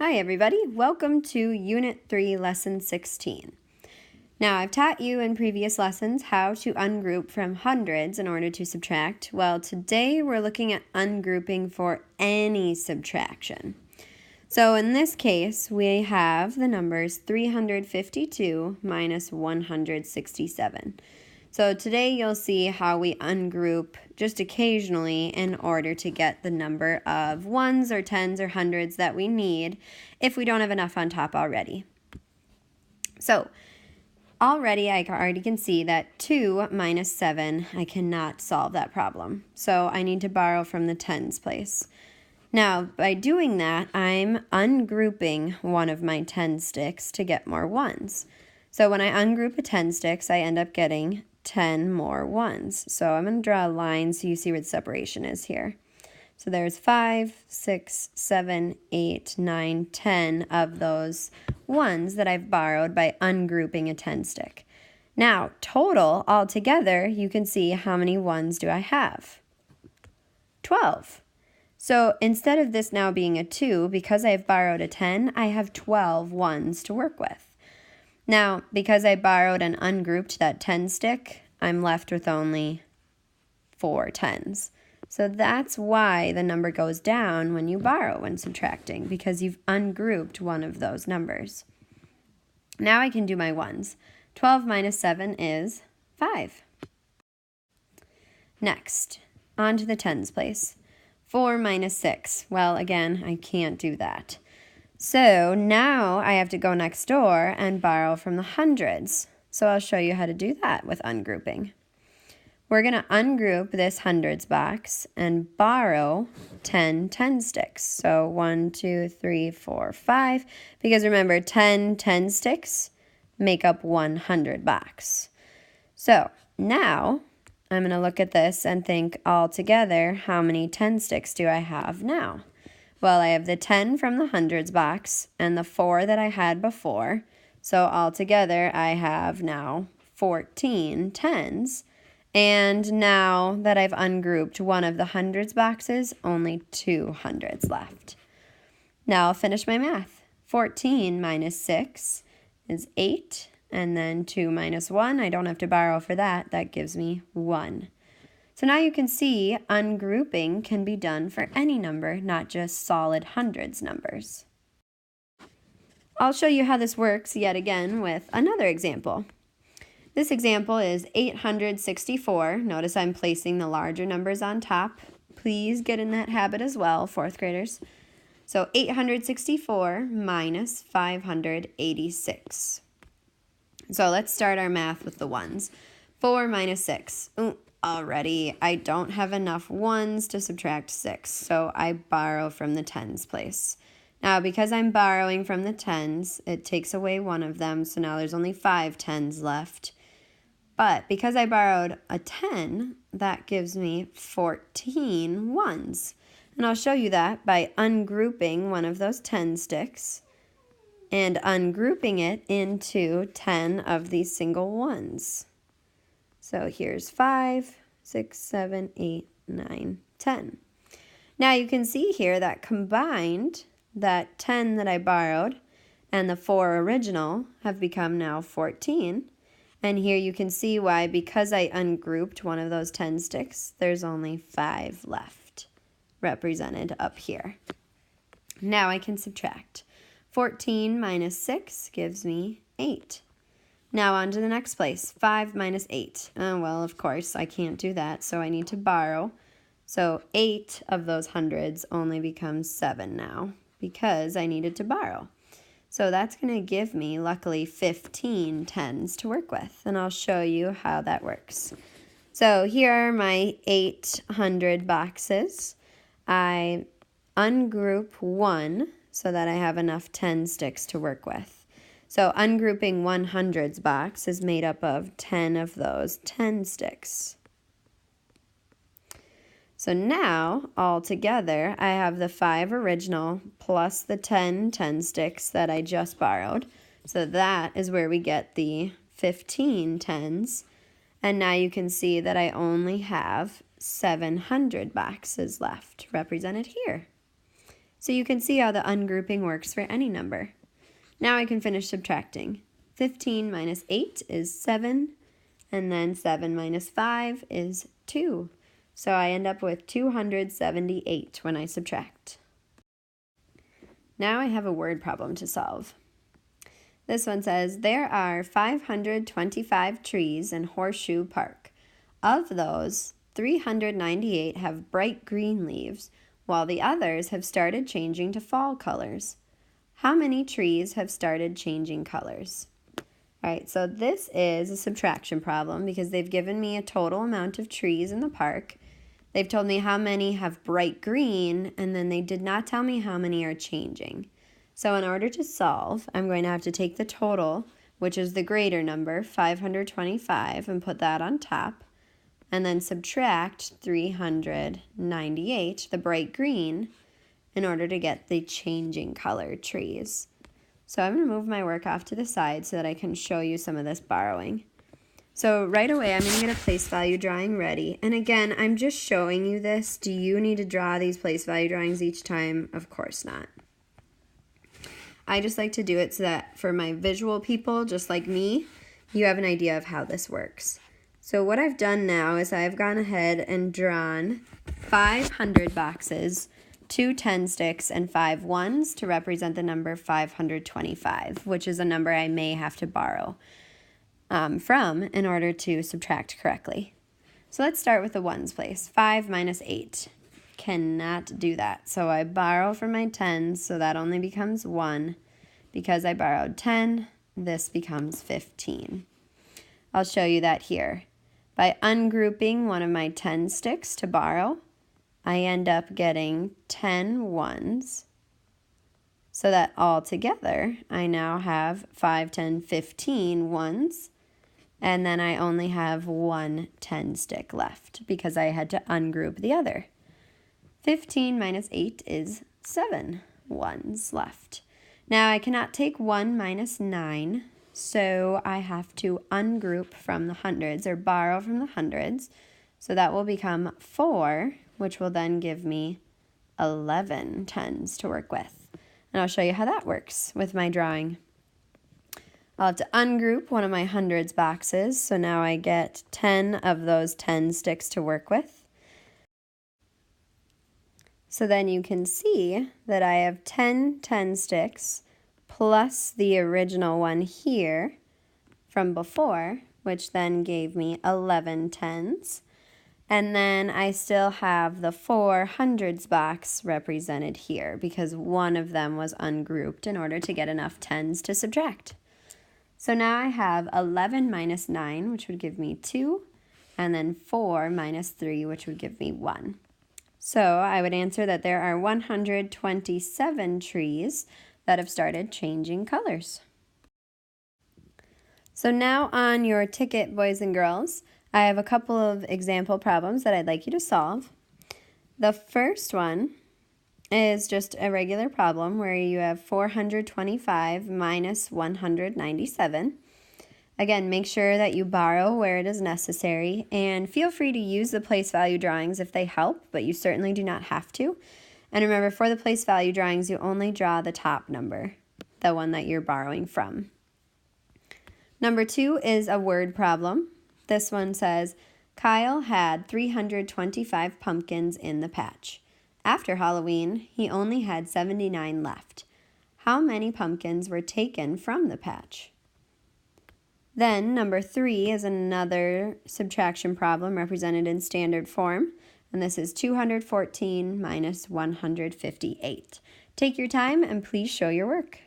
Hi everybody, welcome to Unit 3, Lesson 16. Now I've taught you in previous lessons how to ungroup from hundreds in order to subtract. Well, today we're looking at ungrouping for any subtraction. So in this case, we have the numbers 352 minus 167. So today you'll see how we ungroup just occasionally in order to get the number of ones or tens or hundreds that we need if we don't have enough on top already. So already I already can see that 2 minus 7, I cannot solve that problem. So I need to borrow from the tens place. Now, by doing that, I'm ungrouping one of my 10 sticks to get more ones. So when I ungroup a 10 sticks, I end up getting 10 more ones. So I'm going to draw a line so you see where the separation is here. So there's 5, 6, 7, 8, 9, 10 of those ones that I've borrowed by ungrouping a 10 stick. Now, total, altogether, you can see how many ones do I have? 12. So instead of this now being a 2, because I've borrowed a 10, I have 12 ones to work with. Now, because I borrowed and ungrouped that 10 stick, I'm left with only 4 tens. So that's why the number goes down when you borrow when subtracting, because you've ungrouped one of those numbers. Now I can do my ones. 12 minus 7 is 5. Next, on to the tens place. 4 minus 6. Well, again, I can't do that. So now I have to go next door and borrow from the hundreds. So I'll show you how to do that with ungrouping. We're going to ungroup this hundreds box and borrow 10 sticks. So 1, 2, 3, 4, 5. Because remember, 10 sticks make up 100 box. So now I'm going to look at this and think all together, how many 10 sticks do I have now? Well, I have the 10 from the hundreds box and the 4 that I had before. So altogether, I have now 14 tens. And now that I've ungrouped one of the hundreds boxes, only 2 hundreds left. Now I'll finish my math. 14 minus 6 is 8. And then 2 minus 1, I don't have to borrow for that. That gives me 1. So now you can see ungrouping can be done for any number, not just solid hundreds numbers. I'll show you how this works yet again with another example. This example is 864. Notice I'm placing the larger numbers on top. Please get in that habit as well, 4th graders. So 864 minus 586. So let's start our math with the ones. 4 minus 6. Already, I don't have enough ones to subtract 6, so I borrow from the tens place. Now, because I'm borrowing from the tens, it takes away one of them, so now there's only 5 tens left. But because I borrowed a 10, that gives me 14 ones. And I'll show you that by ungrouping one of those 10 sticks and ungrouping it into 10 of these single ones. So here's 5, 6, 7, 8, 9, 10. Now you can see here that combined, that 10 that I borrowed and the 4 original have become now 14. And here you can see why, because I ungrouped one of those 10 sticks, there's only 5 left, represented up here. Now I can subtract. 14 minus 6 gives me 8. Now on to the next place, 5 minus 8. Well, of course, I can't do that, so I need to borrow. So 8 of those hundreds only becomes 7 now because I needed to borrow. So that's going to give me, luckily, 15 tens to work with, and I'll show you how that works. So here are my 800 boxes. I ungroup one so that I have enough 10 sticks to work with. So ungrouping 100's box is made up of 10 of those 10 sticks. So now, all together, I have the 5 original plus the 10 sticks that I just borrowed. So that is where we get the 15 tens. And now you can see that I only have 700 boxes left, represented here. So you can see how the ungrouping works for any number. Now I can finish subtracting. 15 minus 8 is 7, and then 7 minus 5 is 2. So I end up with 278 when I subtract. Now I have a word problem to solve. This one says, there are 525 trees in Horseshoe Park. Of those, 398 have bright green leaves, while the others have started changing to fall colors. How many trees have started changing colors? All right, so this is a subtraction problem because they've given me a total amount of trees in the park. They've told me how many have bright green, and then they did not tell me how many are changing. So in order to solve, I'm going to have to take the total, which is the greater number, 525, and put that on top, and then subtract 398, the bright green, in order to get the changing color trees. So I'm going to move my work off to the side so that I can show you some of this borrowing. So right away, I'm going to get a place value drawing ready. And again, I'm just showing you this. Do you need to draw these place value drawings each time? Of course not. I just like to do it so that for my visual people, just like me, you have an idea of how this works. So what I've done now is I've gone ahead and drawn 500 boxes, 2 10 sticks, and 5 ones to represent the number 525, which is a number I may have to borrow from in order to subtract correctly. So let's start with the ones place. 5 minus 8. Cannot do that. So I borrow from my 10s, so that only becomes 1. Because I borrowed 10, this becomes 15. I'll show you that here. By ungrouping one of my 10 sticks to borrow, I end up getting 10 ones, so that all together I now have 5, 10, 15 ones, and then I only have one 10 stick left because I had to ungroup the other. 15 minus 8 is 7 ones left. Now I cannot take 1 minus 9, so I have to ungroup from the hundreds or borrow from the hundreds. So that will become 4, which will then give me 11 tens to work with. And I'll show you how that works with my drawing. I'll have to ungroup one of my hundreds boxes, so now I get 10 of those 10 sticks to work with. So then you can see that I have 10 10 sticks plus the original one here from before, which then gave me 11 tens. And then I still have the 4 hundreds box represented here because one of them was ungrouped in order to get enough tens to subtract. So now I have 11 minus 9, which would give me 2, and then 4 minus 3, which would give me 1. So I would answer that there are 127 trees that have started changing colors. So now on your ticket, boys and girls, I have a couple of example problems that I'd like you to solve. The first one is just a regular problem where you have 425 minus 197. Again, make sure that you borrow where it is necessary, and feel free to use the place value drawings if they help, but you certainly do not have to. And remember, for the place value drawings, you only draw the top number, the one that you're borrowing from. Number 2 is a word problem. This one says, Kyle had 325 pumpkins in the patch. After Halloween, he only had 79 left. How many pumpkins were taken from the patch? Then number 3 is another subtraction problem represented in standard form, and this is 214 minus 158. Take your time and please show your work.